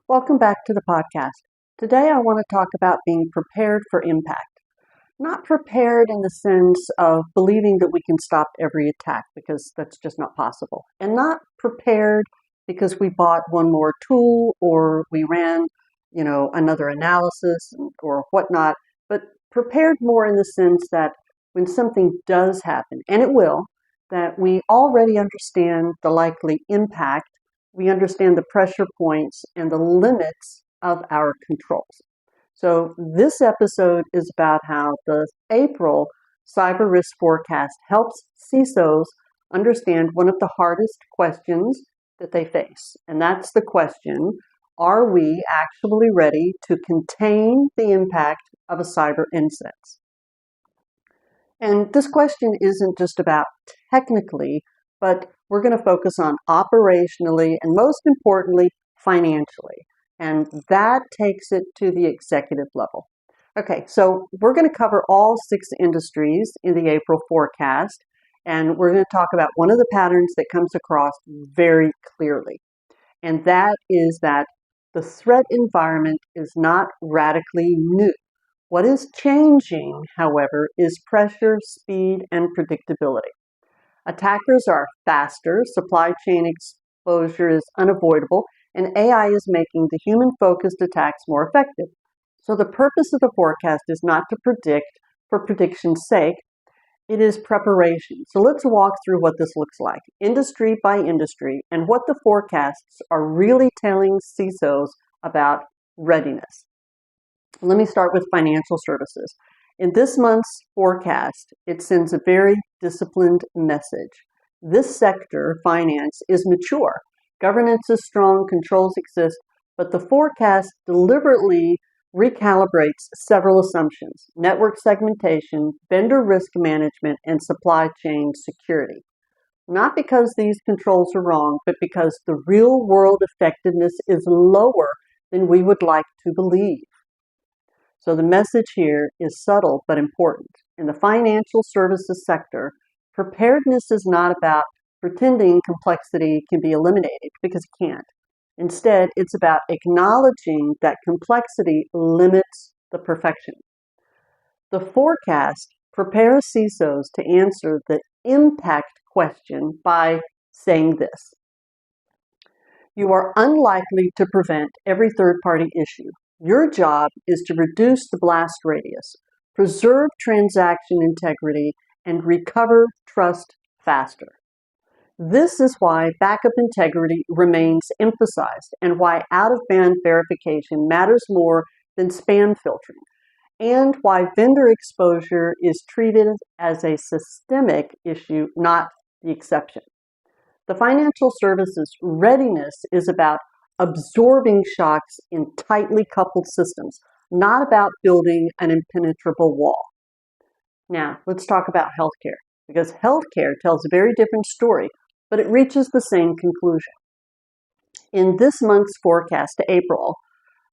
Welcome back to the podcast. Today I want to talk about being prepared for impact. Not prepared in the sense of believing that we can stop every attack, because that's just not possible. And not prepared because we bought one more tool or we ran, another analysis or whatnot, but prepared more in the sense that when something does happen, and it will, that we already understand the likely impact, we understand the pressure points and the limits of our controls. So this episode is about how the April cyber risk forecast helps CISOs understand one of the hardest questions that they face. And that's the question, are we actually ready to contain the impact of a cyber incident? And this question isn't just about technically, but we're going to focus on operationally and most importantly, financially. And that takes it to the executive level. Okay, so we're going to cover all 6 industries in the April forecast, and we're going to talk about one of the patterns that comes across very clearly. And that is that the threat environment is not radically new. What is changing, however, is pressure, speed, and predictability. Attackers are faster, supply chain exposure is unavoidable, and AI is making the human-focused attacks more effective. So the purpose of the forecast is not to predict for prediction's sake, it is preparation. So let's walk through what this looks like, industry by industry, and what the forecasts are really telling CISOs about readiness. Let me start with financial services. In this month's forecast, it sends a very disciplined message. This sector, finance, is mature. Governance is strong, controls exist, but the forecast deliberately recalibrates several assumptions: network segmentation, vendor risk management, and supply chain security. Not because these controls are wrong, but because the real world effectiveness is lower than we would like to believe. So the message here is subtle but important. In the financial services sector, preparedness is not about pretending complexity can be eliminated, because it can't. Instead, it's about acknowledging that complexity limits the perfection. The forecast prepares CISOs to answer the impact question by saying this: you are unlikely to prevent every third-party issue. Your job is to reduce the blast radius, preserve transaction integrity, and recover trust faster. This is why backup integrity remains emphasized and why out-of-band verification matters more than spam filtering, and why vendor exposure is treated as a systemic issue, not the exception. The financial services readiness is about absorbing shocks in tightly coupled systems, not about building an impenetrable wall. Now, let's talk about healthcare, because healthcare tells a very different story, but it reaches the same conclusion. In this month's forecast to April,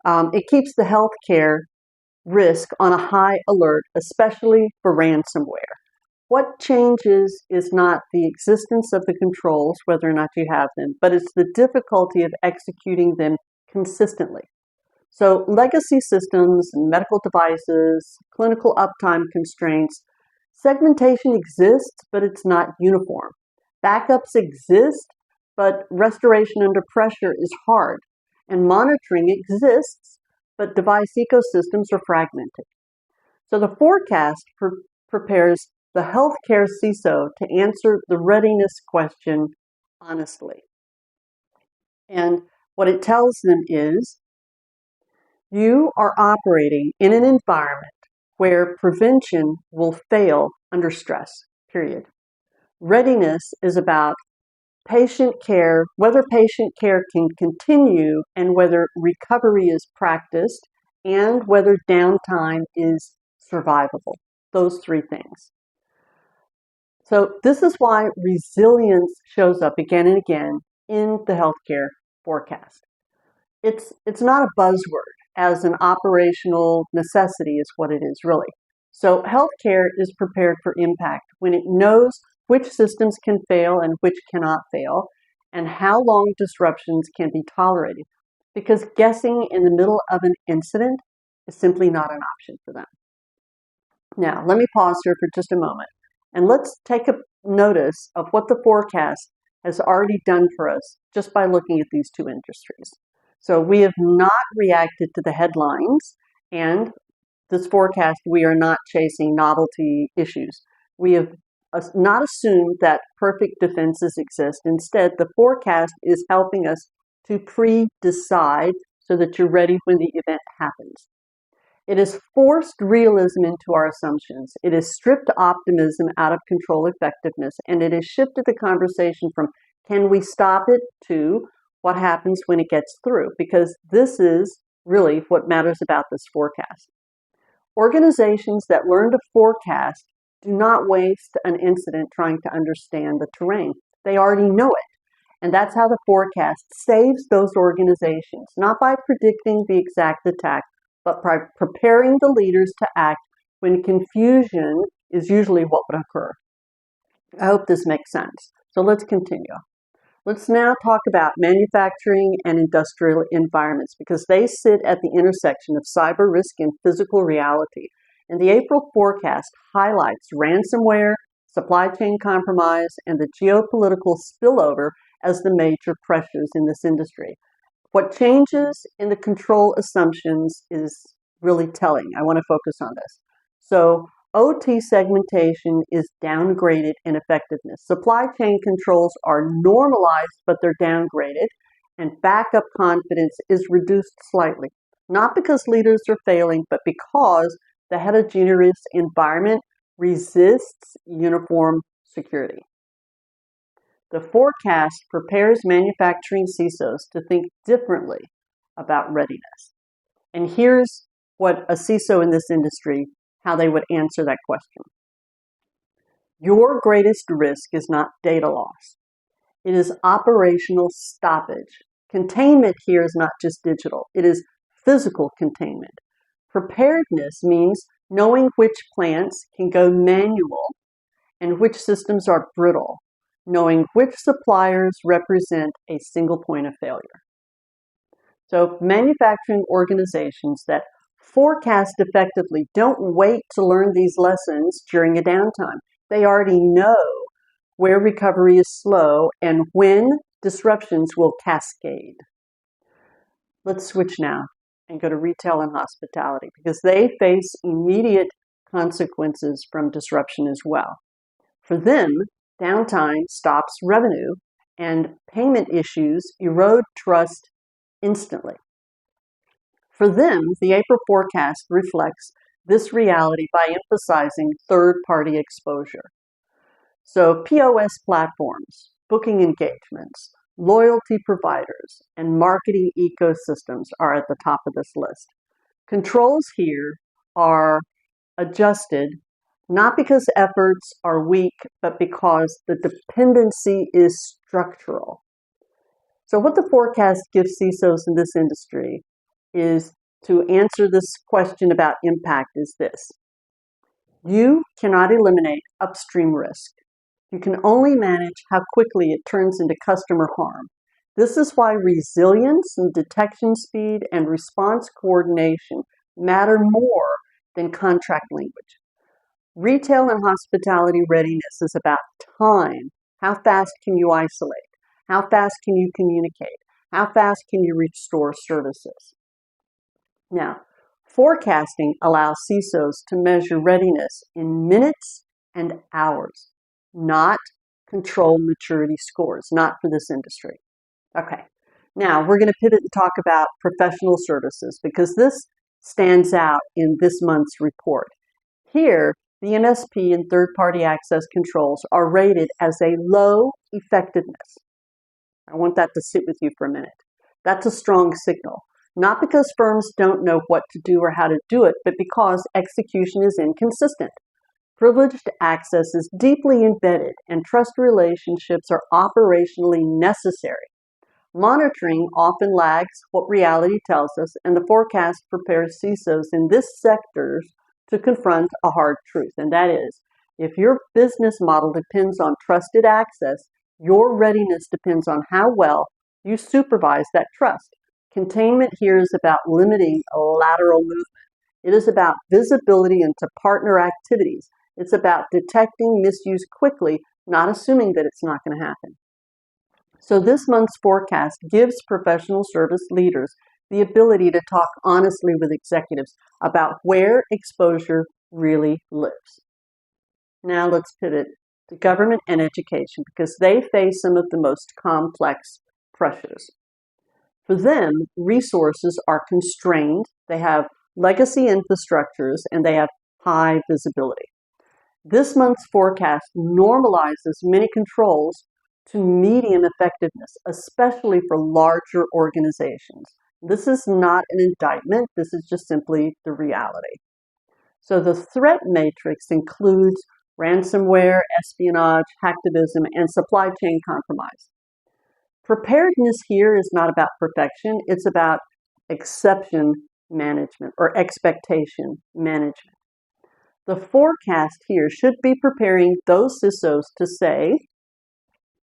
it keeps the healthcare risk on a high alert, especially for ransomware. What changes is not the existence of the controls, whether or not you have them, but it's the difficulty of executing them consistently. So legacy systems, medical devices, clinical uptime constraints, segmentation exists, but it's not uniform. Backups exist, but restoration under pressure is hard. And monitoring exists, but device ecosystems are fragmented. So the forecast prepares the healthcare CISO to answer the readiness question honestly. And what it tells them is, you are operating in an environment where prevention will fail under stress, period. Readiness is about patient care, whether patient care can continue and whether recovery is practiced and whether downtime is survivable. Those 3 things. So this is why resilience shows up again and again in the healthcare forecast. It's not a buzzword, as an operational necessity is what it is really. So healthcare is prepared for impact when it knows which systems can fail and which cannot fail, and how long disruptions can be tolerated. because guessing in the middle of an incident is simply not an option for them. Now, let me pause here for just a moment, and let's take a notice of what the forecast has already done for us just by looking at these two industries. So we have not reacted to the headlines, and this forecast, we are not chasing novelty issues. We have not assumed that perfect defenses exist. Instead, the forecast is helping us to pre-decide so that you're ready when the event happens. It has forced realism into our assumptions. It has stripped optimism out of control effectiveness, and it has shifted the conversation from can we stop it to what happens when it gets through, because this is really what matters about this forecast. Organizations that learn to forecast do not waste an incident trying to understand the terrain. They already know it. And that's how the forecast saves those organizations, not by predicting the exact attack, but by preparing the leaders to act when confusion is usually what would occur. I hope this makes sense. So let's continue. Let's now talk about manufacturing and industrial environments because they sit at the intersection of cyber risk and physical reality. And the April forecast highlights ransomware, supply chain compromise, and the geopolitical spillover as the major pressures in this industry. What changes in the control assumptions is really telling. I want to focus on this. So OT segmentation is downgraded in effectiveness. Supply chain controls are normalized, but they're downgraded, and backup confidence is reduced slightly. Not because leaders are failing, but because the heterogeneous environment resists uniform security. The forecast prepares manufacturing CISOs to think differently about readiness. And here's what a CISO in this industry, how they would answer that question. Your greatest risk is not data loss. It is operational stoppage. Containment here is not just digital. It is physical containment. Preparedness means knowing which plants can go manual and which systems are brittle, knowing which suppliers represent a single point of failure. So manufacturing organizations that forecast effectively don't wait to learn these lessons during a downtime. They already know where recovery is slow and when disruptions will cascade. Let's switch now and go to retail and hospitality because they face immediate consequences from disruption as well. For them, downtime stops revenue and payment issues erode trust instantly. For them, the April forecast reflects this reality by emphasizing third-party exposure. So POS platforms, booking engagements, loyalty providers, and marketing ecosystems are at the top of this list. Controls here are adjusted not because efforts are weak, but because the dependency is structural. So what the forecast gives CISOs in this industry is to answer this question about impact is this. You cannot eliminate upstream risk. You can only manage how quickly it turns into customer harm. This is why resilience and detection speed and response coordination matter more than contract language. Retail and hospitality readiness is about time. How fast can you isolate? How fast can you communicate? How fast can you restore services? Now, forecasting allows CISOs to measure readiness in minutes and hours, not control maturity scores, not for this industry. Okay, now we're going to pivot and talk about professional services because this stands out in this month's report. Here, the MSP and third-party access controls are rated as a low effectiveness. I want that to sit with you for a minute. That's a strong signal. Not because firms don't know what to do or how to do it, but because execution is inconsistent. Privileged access is deeply embedded, and trust relationships are operationally necessary. Monitoring often lags what reality tells us, and the forecast prepares CISOs in this sector to confront a hard truth, and that is, if your business model depends on trusted access, your readiness depends on how well you supervise that trust. Containment here is about limiting lateral movement. It is about visibility into partner activities. It's about detecting misuse quickly, not assuming that it's not going to happen. So this month's forecast gives professional service leaders the ability to talk honestly with executives about where exposure really lives. Now let's pivot to government and education because they face some of the most complex pressures. For them, resources are constrained, they have legacy infrastructures, and they have high visibility. This month's forecast normalizes many controls to medium effectiveness, especially for larger organizations. This is not an indictment, this is just simply the reality. So the threat matrix includes ransomware, espionage, hacktivism, and supply chain compromise. Preparedness here is not about perfection, it's about exception management or expectation management. The forecast here should be preparing those CISOs to say,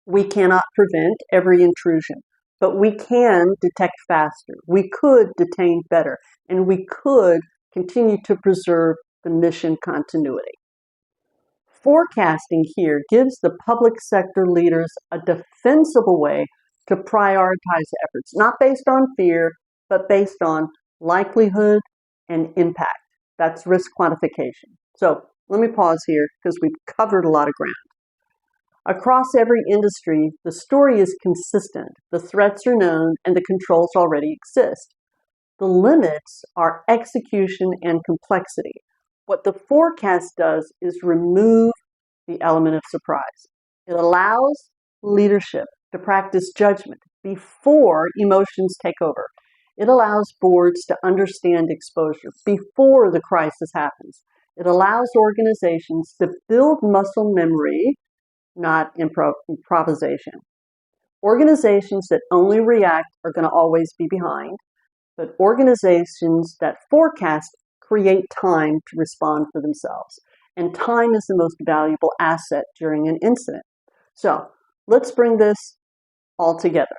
we cannot prevent every intrusion, but we can detect faster, we could detain better, and we could continue to preserve the mission continuity. Forecasting here gives the public sector leaders a defensible way to prioritize efforts, not based on fear, but based on likelihood and impact. That's risk quantification. So let me pause here because we've covered a lot of ground. Across every industry, the story is consistent. The threats are known and the controls already exist. The limits are execution and complexity. What the forecast does is remove the element of surprise. It allows leadership to practice judgment before emotions take over. It allows boards to understand exposure before the crisis happens. It allows organizations to build muscle memory, not improvisation. Organizations that only react are going to always be behind, but organizations that forecast create time to respond for themselves. And time is the most valuable asset during an incident. So let's bring this all together.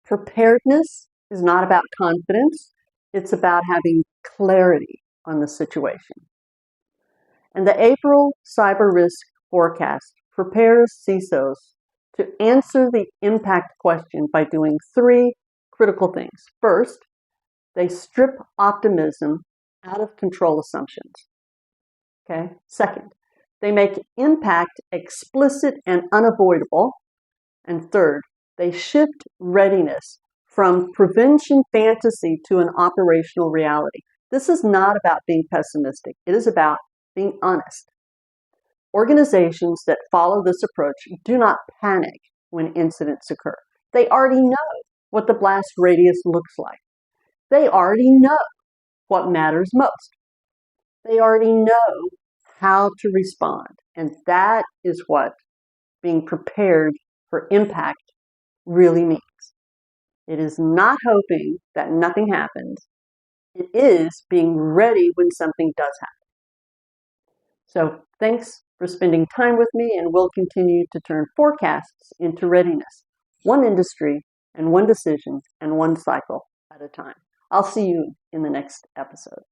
Preparedness is not about confidence, it's about having clarity on the situation. And the April cyber risk forecast prepares CISOs to answer the impact question by doing three critical things. First, they strip optimism out of control assumptions. Okay. Second, they make impact explicit and unavoidable. And third, they shift readiness from prevention fantasy to an operational reality. This is not about being pessimistic. It is about being honest. Organizations that follow this approach do not panic when incidents occur. They already know what the blast radius looks like. They already know what matters most. They already know how to respond. And that is what being prepared for impact really means. It is not hoping that nothing happens. It is being ready when something does happen. So thanks for spending time with me, and we'll continue to turn forecasts into readiness, one industry and one decision and one cycle at a time. I'll see you in the next episode.